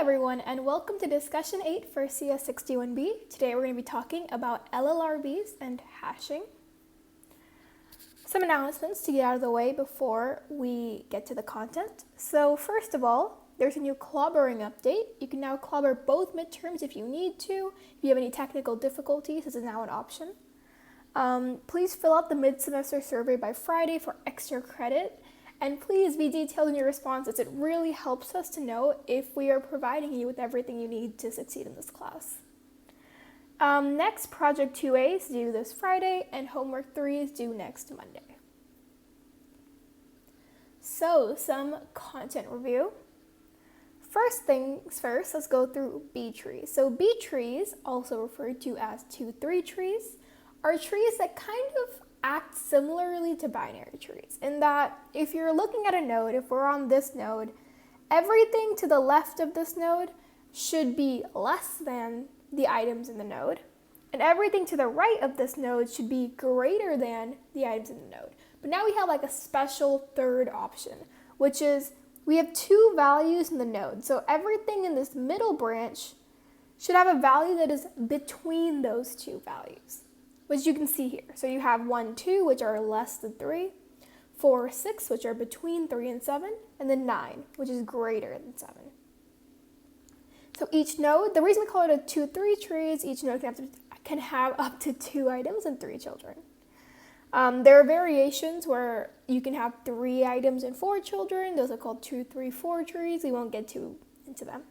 everyone, and welcome to Discussion 8 for CS61B. Today we're going to be talking about LLRBs and hashing. Some announcements to get out of the way before we get to the content. So first of all, there's a new clobbering update. You can now clobber both midterms if you need to. If you have any technical difficulties, this is now an option. Please fill out the mid-semester survey by Friday for extra credit. And please be detailed in your responses. It really helps us to know if we are providing you with everything you need to succeed in this class. Next, Project 2A is due this Friday, and Homework 3 is due next Monday. So, some content review. First things first, let's go through B trees. So B trees, also referred to as 2-3 trees, are trees that kind of act similarly to binary trees in that if you're looking at a node, if we're on this node, everything to the left of this node should be less than the items in the node, and everything to the right of this node should be greater than the items in the node. But now we have like a special third option, which is we have two values in the node. So everything in this middle branch should have a value that is between those two values, which you can see here. So you have 1, 2, which are less than 3, 4, 6, which are between 3 and 7, and then 9, which is greater than 7. So each node, the reason we call it a 2-3 tree is each node can have up to 2 items and 3 children. There are variations where you can have 3 items and 4 children. Those are called 2-3-4 trees. We won't get too into them.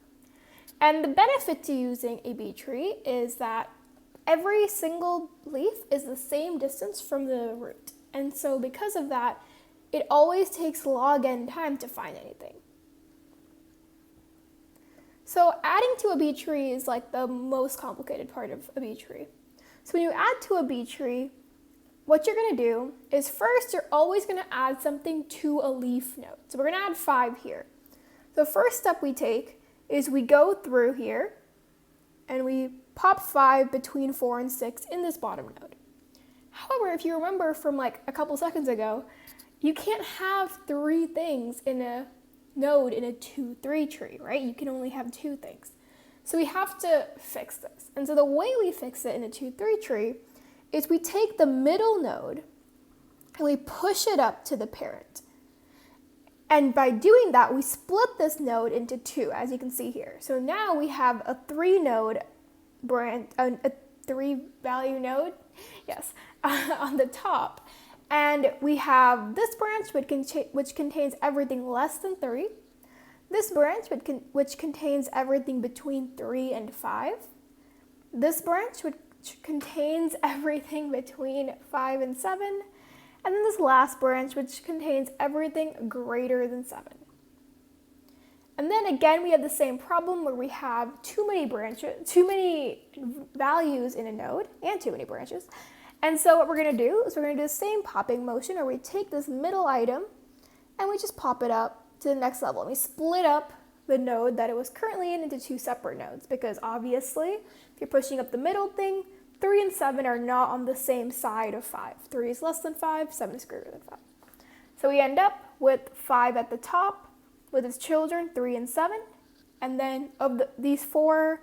And the benefit to using a B tree is that every single leaf is the same distance from the root. And so because of that, it always takes log n time to find anything. So adding to a B tree is like the most complicated part of a B tree. So when you add to a B tree, what you're going to do is first you're always going to add something to a leaf node. So we're going to add 5 here. The first step we take is we go through here and we pop 5 between 4 and 6 in this bottom node. However, if you remember from like a couple seconds ago, you can't have 3 things in a node in a 2-3 tree, right? You can only have 2 things. So we have to fix this. And so the way we fix it in a 2-3 tree is we take the middle node and we push it up to the parent. And by doing that, we split this node into 2, as you can see here. So now we have a 3-node branch, a 3-value node, yes, on the top. And we have this branch which contains everything less than 3, this branch which contains everything between 3 and 5, this branch which contains everything between 5 and 7, and then this last branch which contains everything greater than 7. And then again, we have the same problem where we have too many values in a node and too many branches. And so what we're going to do is we're going to do the same popping motion where we take this middle item and we just pop it up to the next level. And we split up the node that it was currently in into 2 separate nodes because obviously if you're pushing up the middle thing, 3 and 7 are not on the same side of 5. 3 is less than 5, 7 is greater than 5. So we end up with 5 at the top with its children, 3 and 7. And then of these four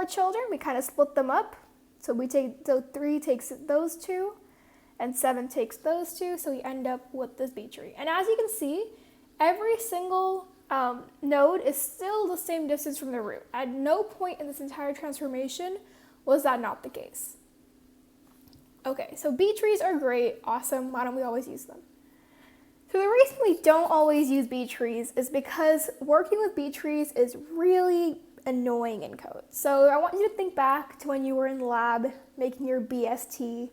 children, we kind of split them up. So 3 takes those 2 and 7 takes those 2. So we end up with this B tree. And as you can see, every single node is still the same distance from the root. At no point in this entire transformation was that not the case. Okay, so B trees are great, awesome, why don't we always use them? So the reason we don't always use B trees is because working with B trees is really annoying in code. So I want you to think back to when you were in lab making your BST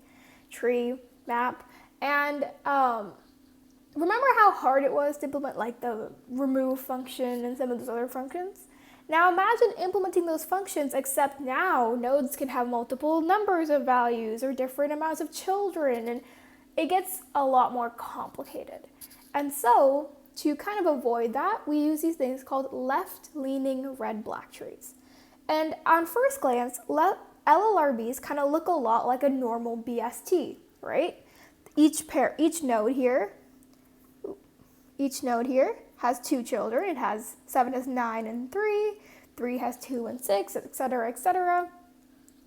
tree map, and remember how hard it was to implement like the remove function and some of those other functions? Now imagine implementing those functions, except now nodes can have multiple numbers of values or different amounts of children, and it gets a lot more complicated. And so to kind of avoid that, we use these things called left-leaning red-black trees. And on first glance, LLRBs kind of look a lot like a normal BST, right? Each node here has 2 children. 7 has 9 and 3. 3 has 2 and 6, etc., etc.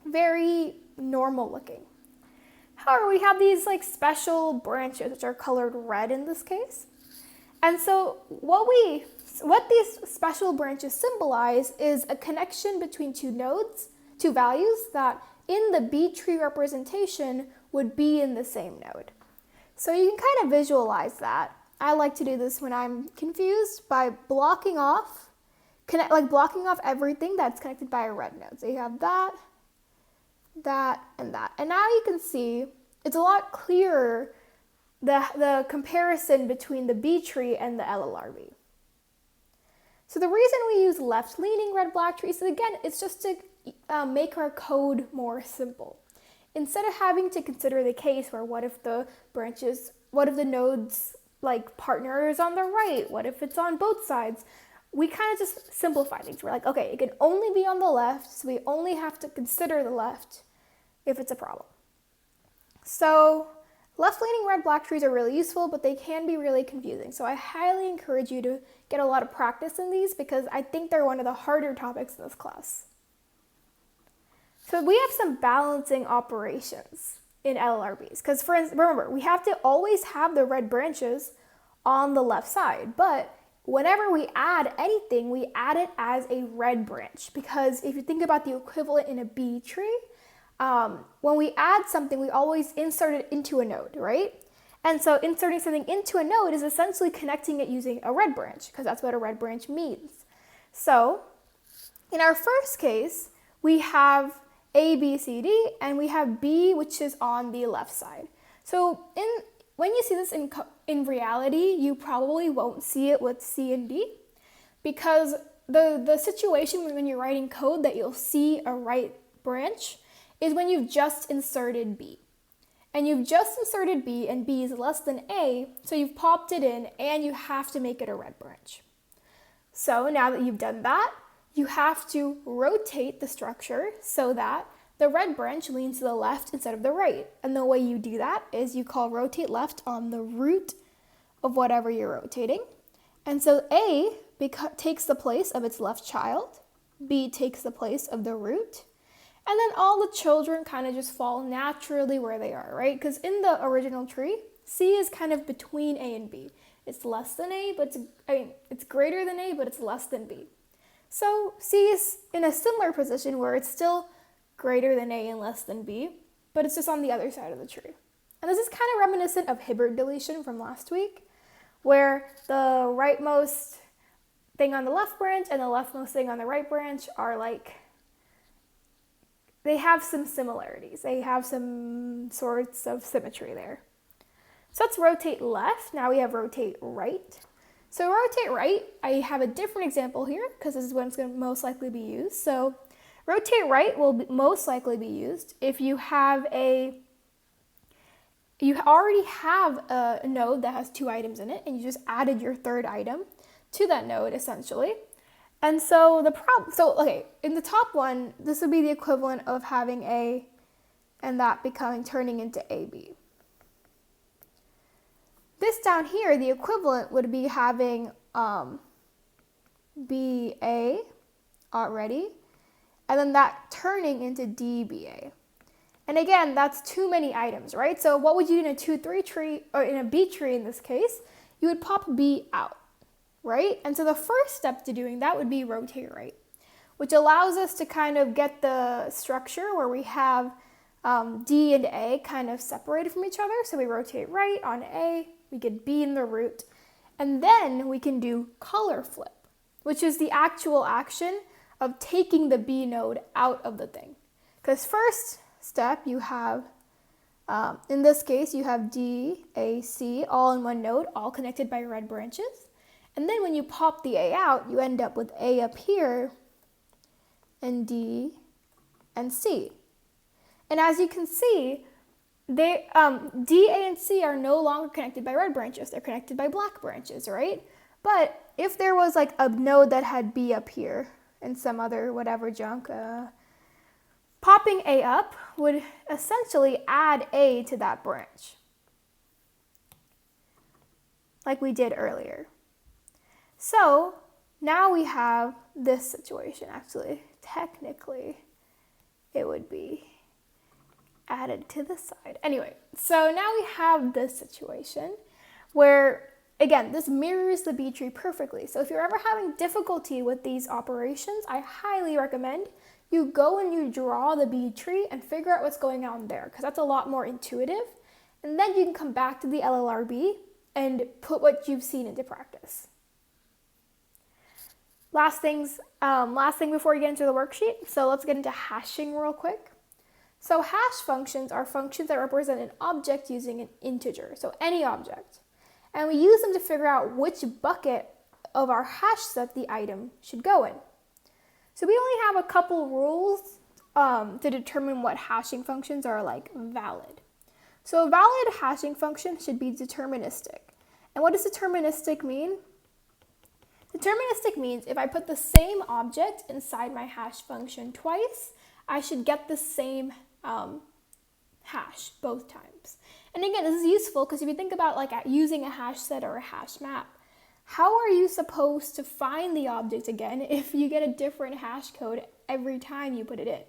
Very normal looking. However, we have these like special branches which are colored red in this case. And so what these special branches symbolize is a connection between 2 nodes, 2 values that in the B tree representation would be in the same node. So you can kind of visualize that. I like to do this when I'm confused by blocking off everything that's connected by a red node. So you have that, and that. And now you can see it's a lot clearer the comparison between the B tree and the LLRB. So the reason we use left-leaning red-black trees is, again, it's just to make our code more simple. Instead of having to consider the case where what if the nodes like partner is on the right? What if it's on both sides? We kind of just simplify things. We're like, okay, it can only be on the left, so we only have to consider the left if it's a problem. So left-leaning red-black trees are really useful, but they can be really confusing. So I highly encourage you to get a lot of practice in these because I think they're one of the harder topics in this class. So we have some balancing operations in LLRBs. Because remember, we have to always have the red branches on the left side. But whenever we add anything, we add it as a red branch. Because if you think about the equivalent in a B tree, when we add something, we always insert it into a node, right? And so inserting something into a node is essentially connecting it using a red branch, because that's what a red branch means. So in our first case, we have A, B, C, D, and we have B, which is on the left side. So when you see this in reality, you probably won't see it with C and D, because the situation when you're writing code that you'll see a right branch is when you've just inserted B. And you've just inserted B, and B is less than A, so you've popped it in, and you have to make it a red branch. So now that you've done that, you have to rotate the structure so that the red branch leans to the left instead of the right. And the way you do that is you call rotate left on the root of whatever you're rotating. And so A takes the place of its left child, B takes the place of the root, and then all the children kind of just fall naturally where they are, right? Because in the original tree, C is kind of between A and B. It's less than A, but it's greater than A, but it's less than B. So C is in a similar position where it's still greater than A and less than B, but it's just on the other side of the tree. And this is kind of reminiscent of Hibbert deletion from last week, where the rightmost thing on the left branch and the leftmost thing on the right branch are like, they have some similarities. They have some sorts of symmetry there. So let's rotate left. Now we have rotate right. So rotate right, I have a different example here because this is when it's going to most likely be used. So rotate right will most likely be used if you already have a node that has 2 items in it, and you just added your 3rd item to that node essentially. And so in the top one, this would be the equivalent of having A and that turning into AB. This down here, the equivalent would be having BA already, and then that turning into DBA. And again, that's too many items, right? So what would you do in a 2-3 tree, or in a B tree in this case? You would pop B out, right? And so the first step to doing that would be rotate right, which allows us to kind of get the structure where we have D and A kind of separated from each other. So we rotate right on A, we get B in the root, and then we can do color flip, which is the actual action of taking the B node out of the thing. Because first step you have, in this case, you have D, A, C, all in one node, all connected by red branches. And then when you pop the A out, you end up with A up here, and D, and C. And as you can see, D, A, and C are no longer connected by red branches. They're connected by black branches, right? But if there was like a node that had B up here and some other whatever junk, popping A up would essentially add A to that branch, like we did earlier. So now we have this situation. Actually, technically, it would be added to the side. Anyway, so now we have this situation where, again, this mirrors the B tree perfectly. So if you're ever having difficulty with these operations, I highly recommend you go and you draw the B tree and figure out what's going on there, because that's a lot more intuitive. And then you can come back to the LLRB and put what you've seen into practice. Last thing before we get into the worksheet. So let's get into hashing real quick. So hash functions are functions that represent an object using an integer, so any object. And we use them to figure out which bucket of our hash set the item should go in. So we only have a couple rules to determine what hashing functions are like valid. So a valid hashing function should be deterministic. And what does deterministic mean? Deterministic means if I put the same object inside my hash function twice, I should get the same hash both times. And again, this is useful because if you think about like using a hash set or a hash map, how are you supposed to find the object again if you get a different hash code every time you put it in?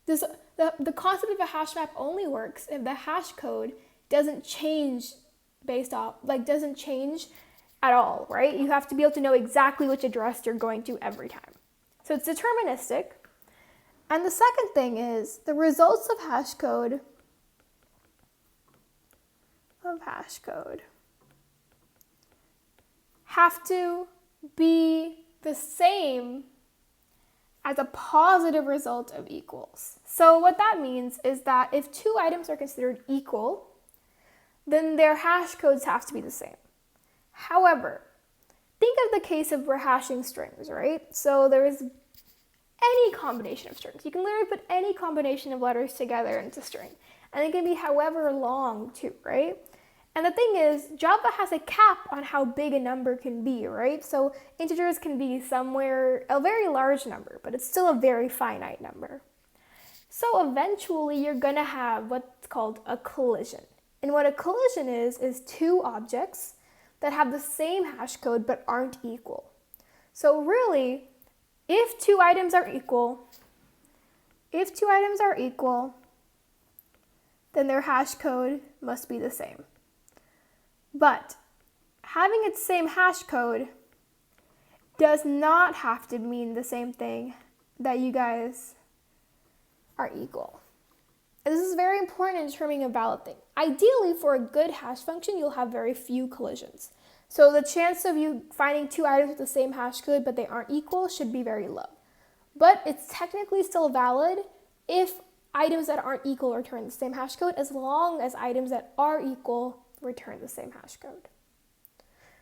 The concept of a hash map only works if the hash code doesn't change doesn't change at all, right? You have to be able to know exactly which address you're going to every time. So it's deterministic. And the second thing is the results of hash code have to be the same as a positive result of equals. So what that means is that if two items are considered equal, then their hash codes have to be the same. However, think of the case of we're hashing strings, right? So there is any combination of strings. You can literally put any combination of letters together into a string. And it can be however long too, right? And the thing is, Java has a cap on how big a number can be, right? So integers can be somewhere, a very large number, but it's still a very finite number. So eventually you're gonna have what's called a collision. And what a collision is two objects that have the same hash code but aren't equal. So really, if two items are equal, then their hash code must be the same. But having its same hash code does not have to mean the same thing that you guys are equal. And this is very important in determining a valid thing. Ideally, for a good hash function, you'll have very few collisions. So the chance of you finding two items with the same hash code but they aren't equal should be very low. But it's technically still valid if items that aren't equal return the same hash code, as long as items that are equal return the same hash code.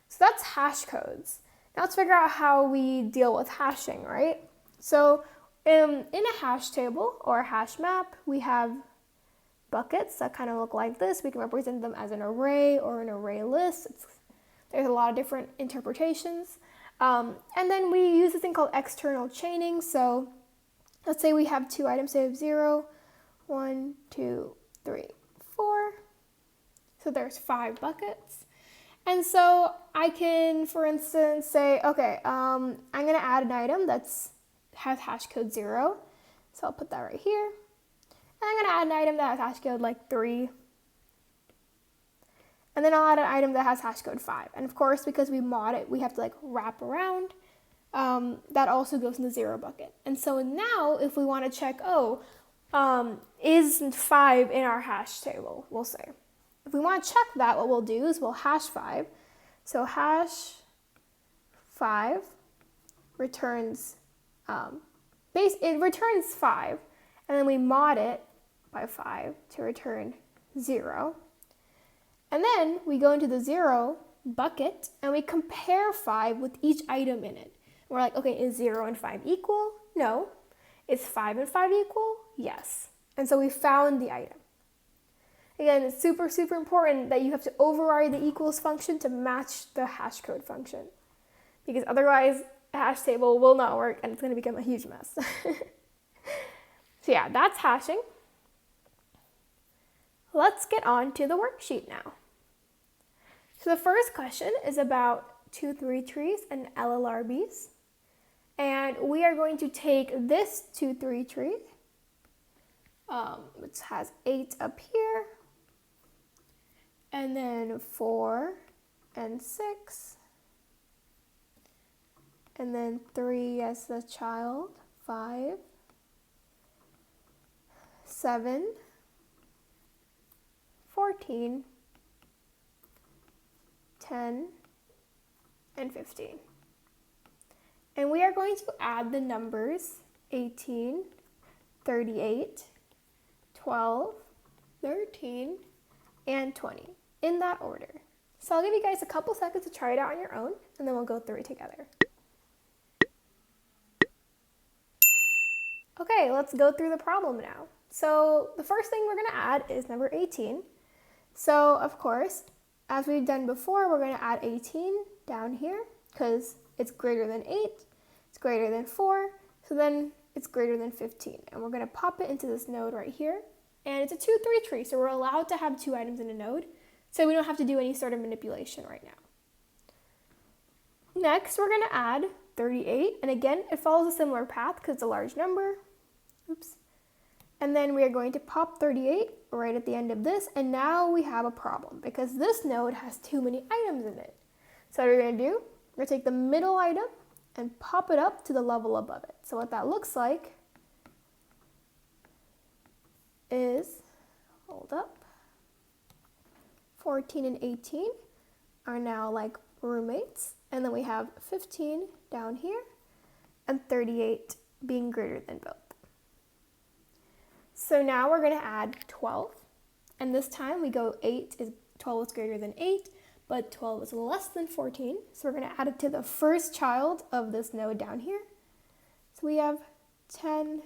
So that's hash codes. Now let's figure out how we deal with hashing, right? So in a hash table or a hash map, we have buckets that kind of look like this. We can represent them as an array or an array list. There's a lot of different interpretations. And then we use this thing called external chaining. So let's say we have two items. Say we have 0, 1, 2, 3, 4. So there's 5 buckets. And so I can, for instance, say, okay, I'm going to add an item has hash code 0. So I'll put that right here. And I'm going to add an item that has hash code like 3. And then I'll add an item that has hash code 5. And of course, because we mod it, we have to like wrap around. That also goes in the 0 bucket. And so now if we want to check, is 5 in our hash table, we'll say. If we want to check that, what we'll do is we'll hash 5. So hash 5 returns, it returns 5. And then we mod it by 5 to return 0. And then we go into the 0 bucket and we compare 5 with each item in it. We're like, okay, is 0 and 5 equal? No. Is 5 and 5 equal? Yes. And so we found the item. Again, it's super, super important that you have to override the equals function to match the hash code function, because otherwise a hash table will not work and it's going to become a huge mess. So yeah, that's hashing. Let's get on to the worksheet now. So the first question is about 2, 3 trees and LLRBs. And we are going to take this 2, 3 tree, which has 8 up here, and then 4 and 6, and then 3 as the child, 5, 7, 14, 10, and 15. And we are going to add the numbers 18, 38, 12, 13, and 20 in that order. So I'll give you guys a couple seconds to try it out on your own, and then we'll go through it together. Okay, let's go through the problem now. So the first thing we're going to add is number 18. So of course, as we've done before, we're going to add 18 down here because it's greater than 8, it's greater than 4, so then it's greater than 15. And we're going to pop it into this node right here. And it's a 2, 3 tree, so we're allowed to have 2 items in a node, so we don't have to do any sort of manipulation right now. Next, we're going to add 38, and again, it follows a similar path because it's a large number. Oops. And then we are going to pop 38 right at the end of this, and now we have a problem because this node has too many items in it. So what we're going to do, we're going to take the middle item and pop it up to the level above it. So what that looks like is, hold up, 14 and 18 are now like roommates, and then we have 15 down here and 38 being greater than both. So now we're going to add 12, and this time we go 12 is greater than 8, but 12 is less than 14, so we're going to add it to the first child of this node down here. So we have 10,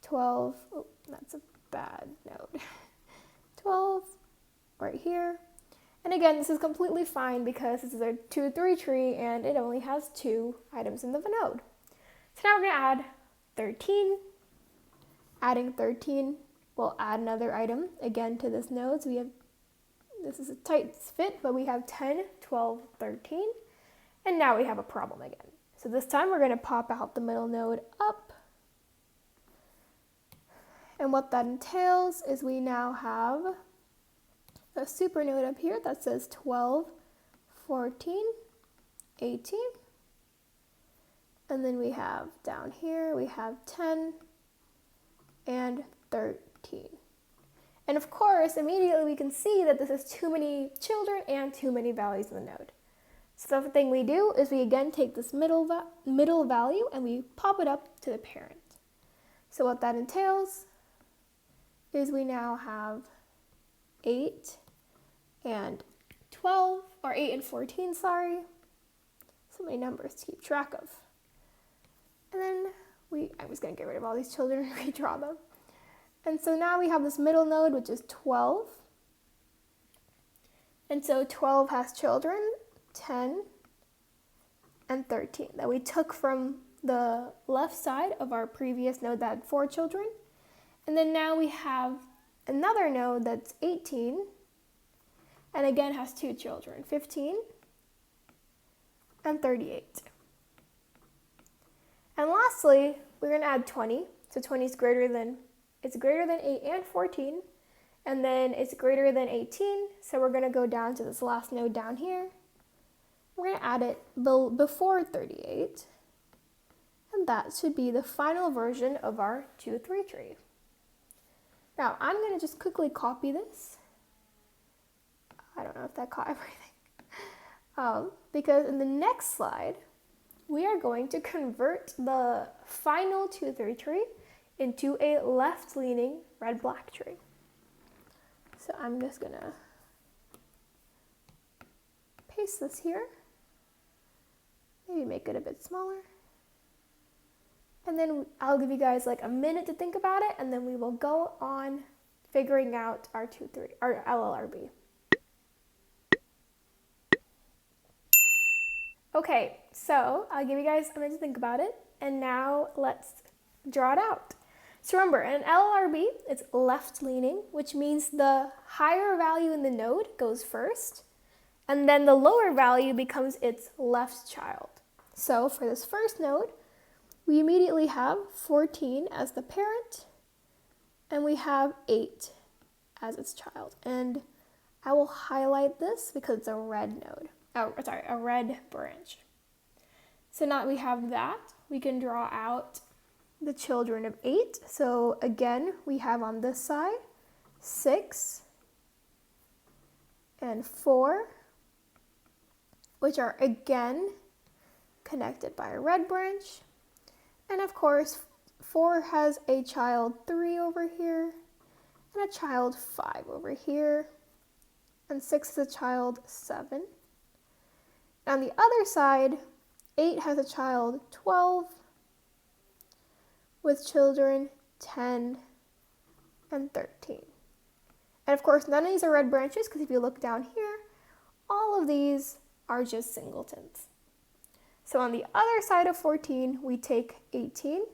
12, oh, that's a bad node, 12 right here. And again, this is completely fine because this is a 2, 3 tree and it only has 2 items in the node. So now we're going to add 13. Adding 13, we'll add another item again to this node. So we have, this is a tight fit, but we have 10, 12, 13, and now we have a problem again. So this time we're going to pop out the middle node up. And what that entails is we now have a super node up here that says 12, 14, 18. And then we have down here, we have 10, and 13. And of course, immediately we can see that this is too many children and too many values in the node. So the thing we do is we again take this middle value and we pop it up to the parent. So what that entails is we now have 8 and 12, or 8 and 14, sorry. So many numbers to keep track of. And then I'm just going to get rid of all these children and redraw them. And so now we have this middle node, which is 12. And so 12 has children, 10 and 13, that we took from the left side of our previous node that had 4 children. And then now we have another node that's 18, and again has 2 children, 15 and 38. And lastly, we're going to add 20. So 20 is greater than 8 and 14. And then it's greater than 18. So we're going to go down to this last node down here. We're going to add it before 38. And that should be the final version of our 2, 3 tree. Now, I'm going to just quickly copy this. I don't know if that caught everything. Because in the next slide, we are going to convert the final 2, 3 tree into a left-leaning red-black tree. So I'm just going to paste this here. Maybe make it a bit smaller. And then I'll give you guys like a minute to think about it, and then we will go on figuring out our LLRB. Okay, so I'll give you guys a minute to think about it, and now let's draw it out. So remember, in an LLRB, it's left-leaning, which means the higher value in the node goes first, And then the lower value becomes its left child. So for this first node, we immediately have 14 as the parent, and we have 8 as its child. And I will highlight this because it's a red node. A red branch. So now that we have that, we can draw out the children of 8. So again, we have on this side 6 and 4, which are again connected by a red branch. And of course, 4 has a child 3 over here and a child 5 over here, and 6 is a child 7. On the other side, 8 has a child 12 with children 10 and 13. And of course, none of these are red branches because if you look down here, all of these are just singletons. So on the other side of 14, we take 18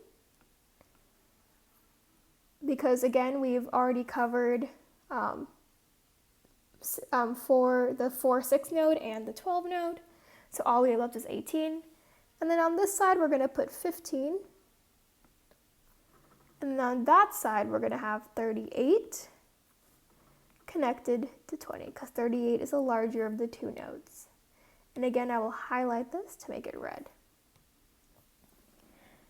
because again, we've already covered for the 4, 6 node and the 12 node. So all we have left is 18. And then on this side, we're going to put 15. And then on that side, we're going to have 38 connected to 20 because 38 is the larger of the 2 nodes. And again, I will highlight this to make it red.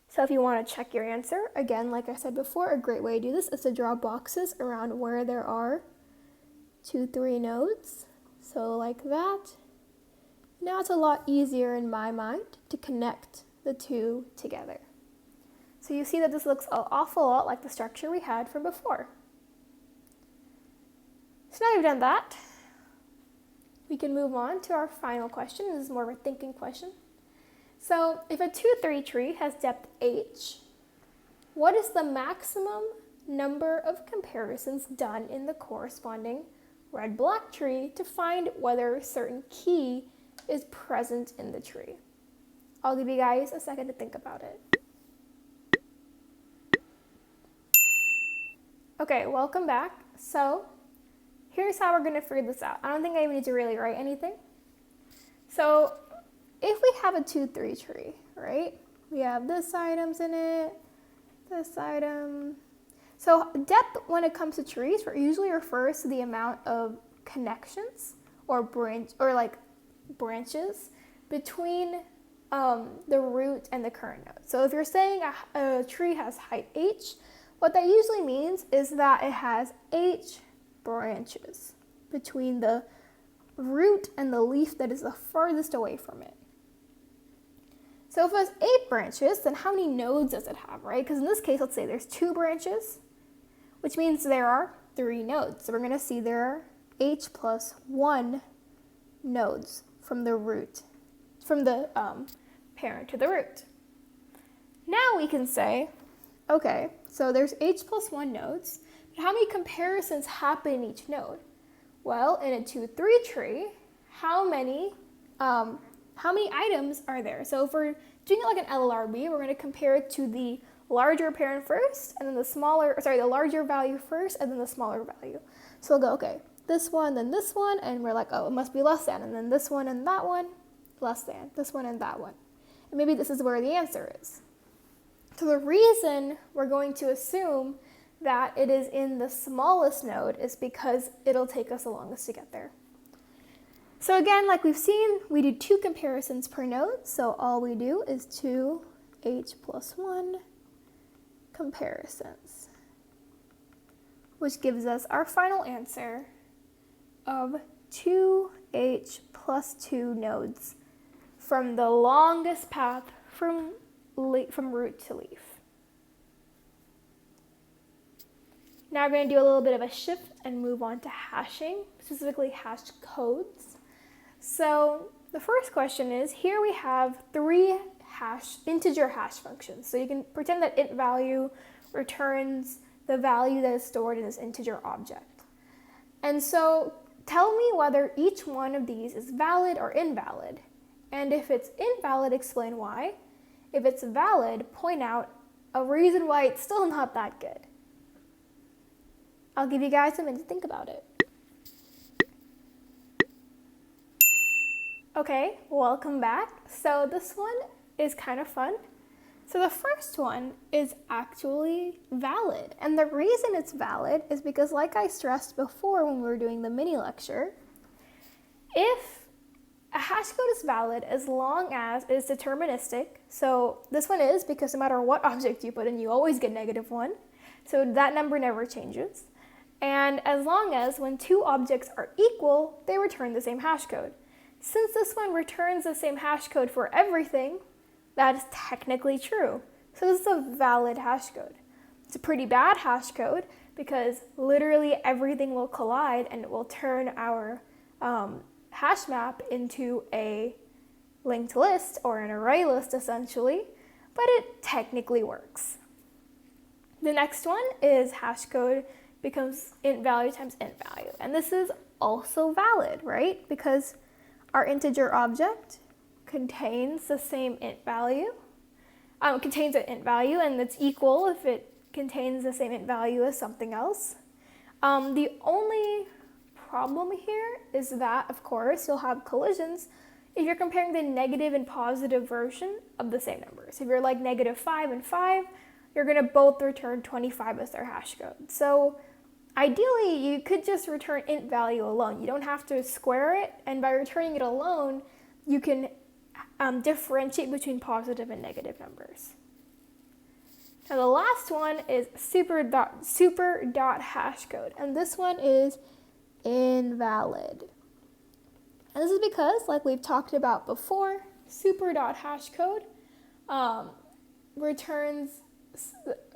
So if you want to check your answer, again, like I said before, a great way to do this is to draw boxes around where there are 2, 3 nodes. So like that. Now it's a lot easier in my mind to connect the 2 together. So you see that this looks an awful lot like the structure we had from before. So now you've done that, we can move on to our final question. This is more of a thinking question. So if a 2-3 tree has depth h, what is the maximum number of comparisons done in the corresponding red-black tree to find whether a certain key is present in the tree? I'll give you guys a second to think about it. Okay, welcome back. So here's how we're going to figure this out. I don't think I even need to really write anything. So if we have a 2-3 tree, right? We have this items in it, this item. So depth when it comes to trees usually refers to the amount of connections or branches between the root and the current node. So if you're saying a tree has height h, what that usually means is that it has h branches between the root and the leaf that is the furthest away from it. So if it has 8 branches, then how many nodes does it have, right? Because in this case, let's say there's 2 branches, which means there are 3 nodes. So we're going to see there are h plus 1 nodes from the root, from the parent to the root. Now we can say, okay, so there's h plus 1 nodes, but how many comparisons happen in each node? Well, in a 2-3 tree, how many items are there? So if we're doing it like an LLRB, we're going to compare it to the larger parent first, and then the larger value first, and then the smaller value. So we'll go, okay, this one, then this one, and we're like, oh, it must be less than, and then this one and that one, less than, this one and that one. And maybe this is where the answer is. So the reason we're going to assume that it is in the smallest node is because it'll take us the longest to get there. So again, like we've seen, we do 2 comparisons per node. So all we do is 2h plus 1 comparisons, which gives us our final answer of 2h plus 2 nodes from the longest path from root to leaf. Now we're going to do a little bit of a shift and move on to hashing, specifically hash codes. So the first question is, here we have 3 integer hash functions. So you can pretend that int value returns the value that is stored in this integer object. And so tell me whether each one of these is valid or invalid. And if it's invalid, explain why. If it's valid, point out a reason why it's still not that good. I'll give you guys a minute to think about it. Okay, welcome back. So this one is kind of fun. So the first one is actually valid. And the reason it's valid is because, like I stressed before when we were doing the mini lecture, if a hash code is valid as long as it's deterministic, so this one is because no matter what object you put in, you always get -1. So that number never changes. And as long as when two objects are equal, they return the same hash code. Since this one returns the same hash code for everything, that is technically true. So this is a valid hash code. It's a pretty bad hash code because literally everything will collide and it will turn our hash map into a linked list or an array list essentially, but it technically works. The next one is hash code becomes int value times int value. And this is also valid, right? Because our integer object contains the same int value, contains an int value, and it's equal if it contains the same int value as something else. The only problem here is that, of course, you'll have collisions if you're comparing the negative and positive version of the same numbers. If you're like -5 and 5, you're going to both return 25 as their hash code. So ideally, you could just return int value alone. You don't have to square it, and by returning it alone, you can differentiate between positive and negative numbers. Now the last one is super dot hash code, and this one is invalid. And this is because, like we've talked about before, super dot hash code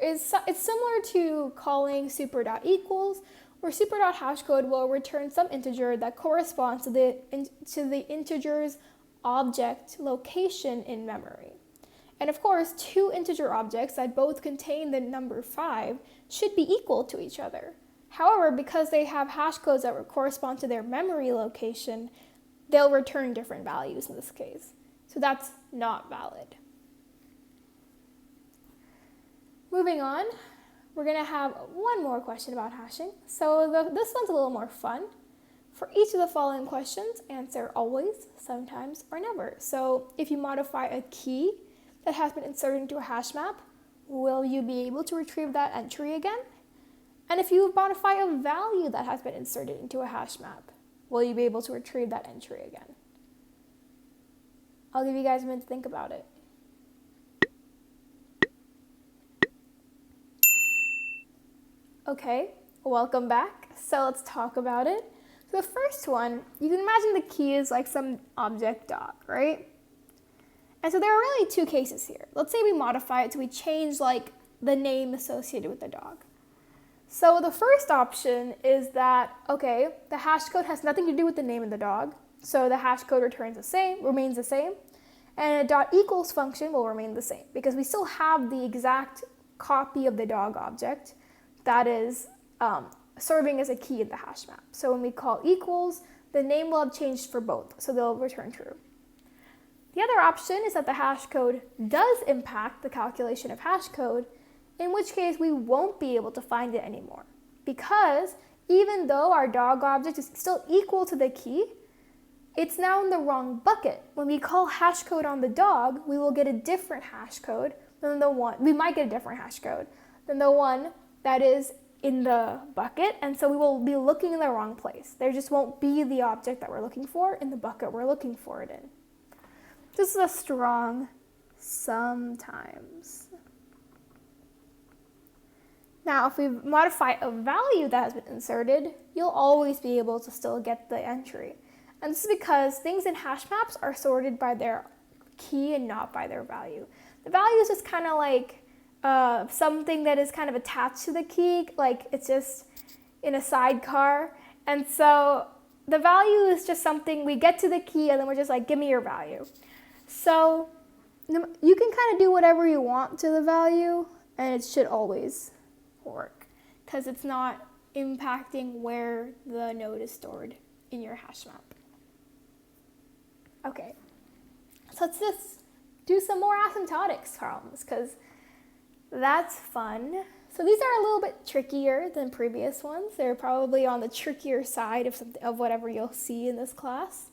it's similar to calling super dot equals, where super dot hash code will return some integer that corresponds to the integer's object location in memory. And of course, two integer objects that both contain the number 5 should be equal to each other. However, because they have hash codes that correspond to their memory location, they'll return different values in this case. So that's not valid. Moving on, we're going to have one more question about hashing. So this one's a little more fun. For each of the following questions, answer always, sometimes, or never. So if you modify a key that has been inserted into a hash map, will you be able to retrieve that entry again? And if you modify a value that has been inserted into a hash map, will you be able to retrieve that entry again? I'll give you guys a minute to think about it. Okay, welcome back. So let's talk about it. So the first one, you can imagine the key is like some object dog, right? And so there are really two cases here. Let's say we modify it so we change like the name associated with the dog. So the first option is that, okay, the hash code has nothing to do with the name of the dog. So the hash code remains the same. And a dot equals function will remain the same because we still have the exact copy of the dog object that is serving as a key in the hash map. So when we call equals, the name will have changed for both, so they'll return true. The other option is that the hash code does impact the calculation of hash code, in which case we won't be able to find it anymore. Because even though our dog object is still equal to the key, it's now in the wrong bucket. When we call hash code on the dog, we will get a different hash code than the one, we might get a different hash code than the one that is in the bucket, and so we will be looking in the wrong place. There just won't be the object that we're looking for in the bucket we're looking for it in. This is a strong sometimes. Now, if we modify a value that has been inserted, you'll always be able to still get the entry. And this is because things in hash maps are sorted by their key and not by their value. The value is just kind of like something that is kind of attached to the key, like it's just in a sidecar. And so the value is just something we get to the key and then we're just like, give me your value. So you can kind of do whatever you want to the value and it should always work because it's not impacting where the node is stored in your hash map. Okay, so let's just do some more asymptotics problems because that's fun. So these are a little bit trickier than previous ones. They're probably on the trickier side of whatever you'll see in this class.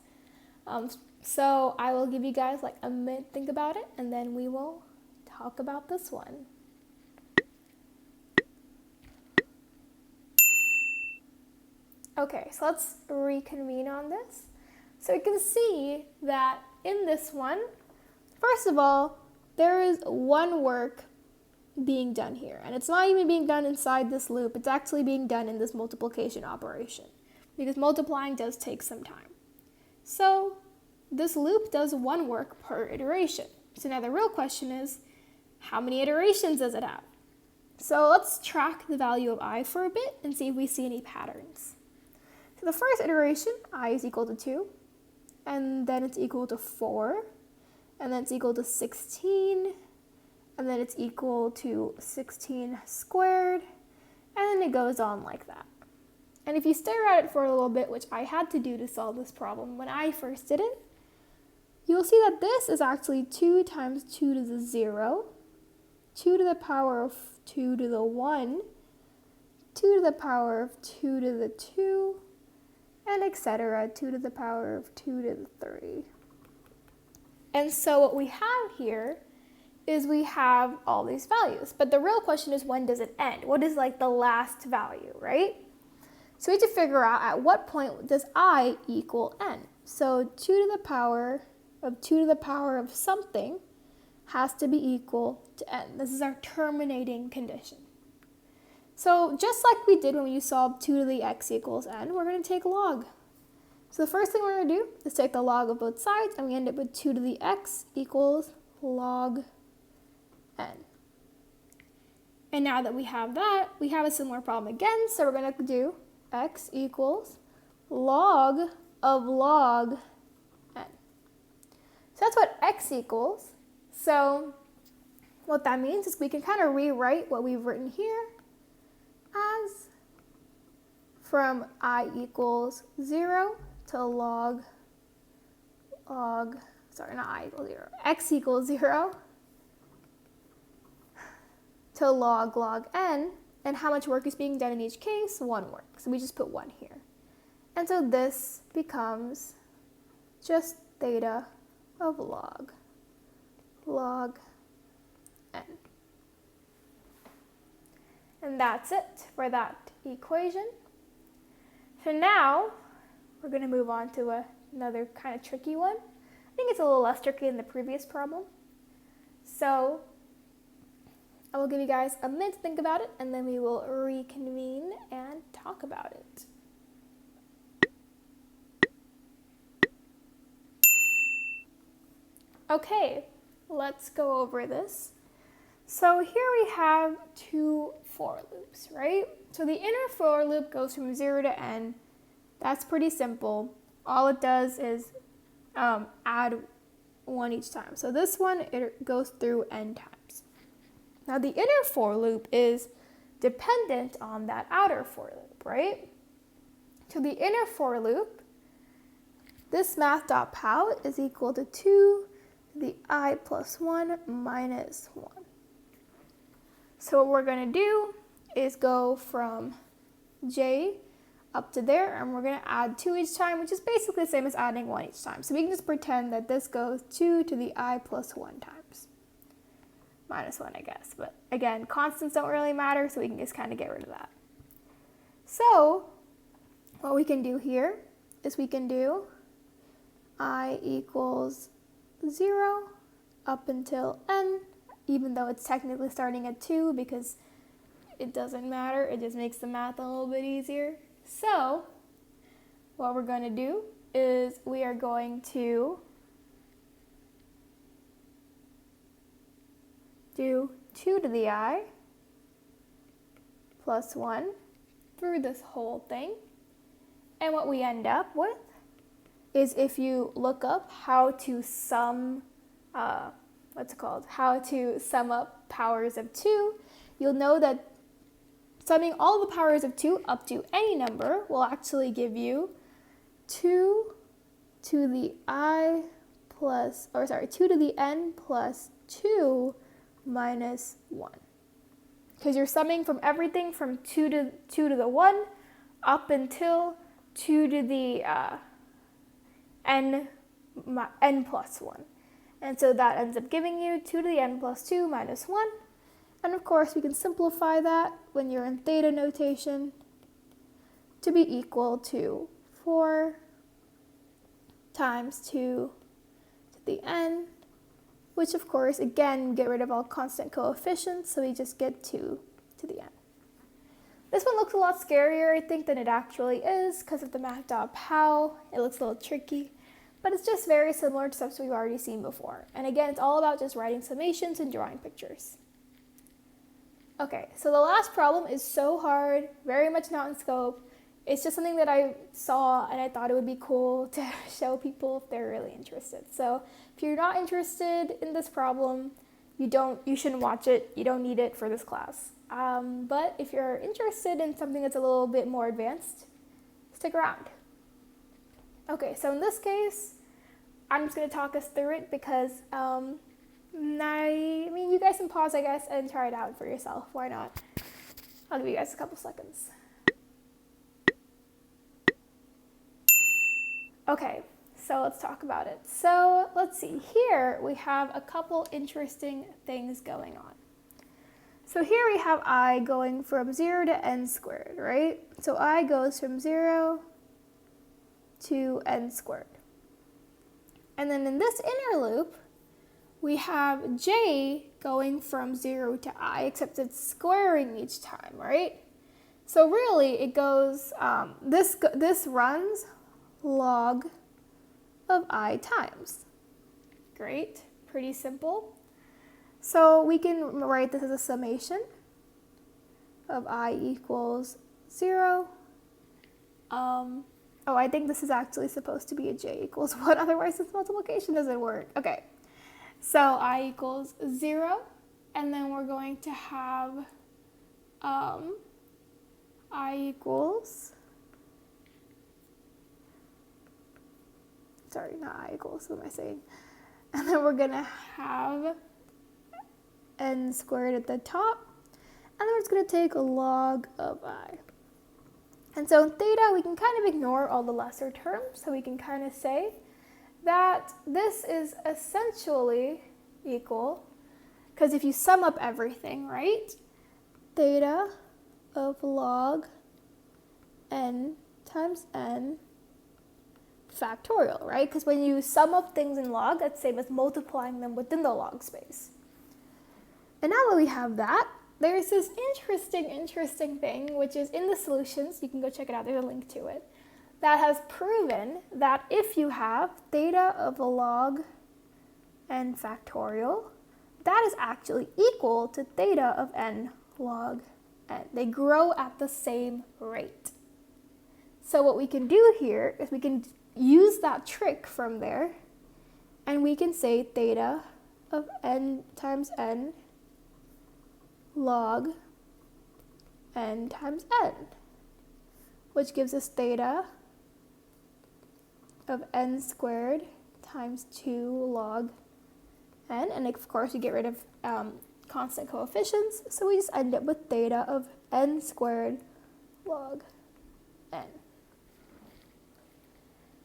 So I will give you guys like a minute to think about it, and then we will talk about this one. Okay, so let's reconvene on this. So you can see that in this one, first of all, there is one work being done here, and it's not even being done inside this loop. It's actually being done in this multiplication operation, because multiplying does take some time. So this loop does one work per iteration. So now the real question is, how many iterations does it have? So let's track the value of I for a bit and see if we see any patterns. So the first iteration, I is equal to 2, and then it's equal to 4, and then it's equal to 16, and then it's equal to 16 squared, and then it goes on like that. And if you stare at it for a little bit, which I had to do to solve this problem when I first did it, you'll see that this is actually 2 times 2 to the 0, 2 to the power of 2 to the 1, 2 to the power of 2 to the 2, and etc., 2 to the power of 2 to the 3. And so what we have here is we have all these values, but the real question is, when does it end? What is like the last value, right? So we have to figure out at what point does I equal n. So 2 to the power of 2 to the power of something has to be equal to n. This is our terminating condition. So just like we did when we solved 2 to the x equals n, we're going to take log. So the first thing we're going to do is take the log of both sides, and we end up with 2 to the x equals log n. And now that we have that, we have a similar problem again, so we're going to do x equals log of log n. So that's what x equals. So what that means is we can kind of rewrite what we've written here as from I equals 0 to x equals 0 to log n, and how much work is being done in each case? 1 work. So we just put 1 here. And so this becomes just theta of log n. And that's it for that equation. So now we're going to move on to another kind of tricky one. I think it's a little less tricky than the previous problem. So I will give you guys a minute to think about it, and then we will reconvene and talk about it. Okay, let's go over this. So here we have 2 for loops, right? So the inner for loop goes from 0 to n. That's pretty simple. All it does is add 1 each time. So this one, it goes through n times. Now the inner for loop is dependent on that outer for loop, right? So the inner for loop, this math.pout is equal to 2 to the I plus 1 minus 1. So what we're going to do is go from j up to there, and we're going to add 2 each time, which is basically the same as adding 1 each time. So we can just pretend that this goes 2 to the I plus 1 times. Minus 1, I guess. But again, constants don't really matter, so we can just kind of get rid of that. So what we can do here is we can do I equals 0 up until n, even though it's technically starting at 2 because it doesn't matter. It just makes the math a little bit easier. So what we're going to do is we are going to do 2 to the I plus 1 through this whole thing. And what we end up with is, if you look up how to sum, how to sum up powers of 2, you'll know that summing all the powers of 2 up to any number will actually give you 2 to the I plus, 2 to the n plus 2 minus 1. Because you're summing from everything from 2 to the 1 up until 2 to the n n plus 1. And so that ends up giving you 2 to the n plus 2 minus 1. And of course, we can simplify that when you're in theta notation to be equal to 4 times 2 to the n, which of course, again, get rid of all constant coefficients, so we just get 2 to the n. This one looks a lot scarier, I think, than it actually is because of the math.pow. It looks a little tricky, but it's just very similar to stuff we've already seen before. And again, it's all about just writing summations and drawing pictures. Okay, so the last problem is so hard, very much not in scope. It's just something that I saw and I thought it would be cool to show people if they're really interested. So if you're not interested in this problem, you shouldn't watch it. You don't need it for this class. But if you're interested in something that's a little bit more advanced, stick around. Okay, so in this case, I'm just going to talk us through it because I mean, you guys can pause, I guess, and try it out for yourself. Why not? I'll give you guys a couple seconds. Okay, so let's talk about it. So let's see, here we have a couple interesting things going on. So here we have I going from 0 to n squared, right? So I goes from 0 to n squared. And then in this inner loop, we have j going from 0 to I, except it's squaring each time, right? So really it goes, this runs log of I times. Great, pretty simple. So we can write this as a summation of I equals 0. Oh, I think this is actually supposed to be a j equals 1, otherwise this multiplication doesn't work. Okay, so I equals 0, and then we're going to have I equals, sorry, not I equals, what am I saying? And then we're gonna have n squared at the top, and then we're just gonna take a log of I. And so in theta, we can kind of ignore all the lesser terms, so we can kind of say that this is essentially equal, because if you sum up everything, right, theta of log n times n factorial, right? Because when you sum up things in log, that's the same as multiplying them within the log space. And now that we have that, there's this interesting thing, which is in the solutions, you can go check it out, there's a link to it, that has proven that if you have theta of a log n factorial, that is actually equal to theta of n log n. They grow at the same rate. So what we can do here is we can use that trick from there, and we can say theta of n times n log n times n, which gives us theta of n squared times 2 log n, and of course we get rid of constant coefficients, so we just end up with theta of n squared log n.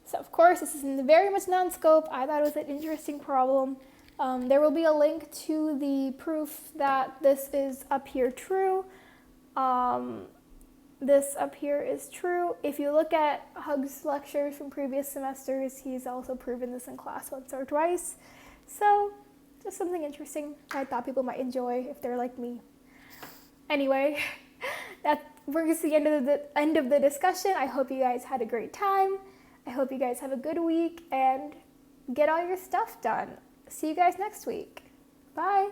So of course this is very much non-scope. I thought it was an interesting problem. There will be a link to the proof that this is up here true. This up here is true. If you look at Hug's lectures from previous semesters, he's also proven this in class once or twice. So just something interesting I thought people might enjoy if they're like me. Anyway, that brings us to the end of the discussion. I hope you guys had a great time. I hope you guys have a good week and get all your stuff done. See you guys next week. Bye.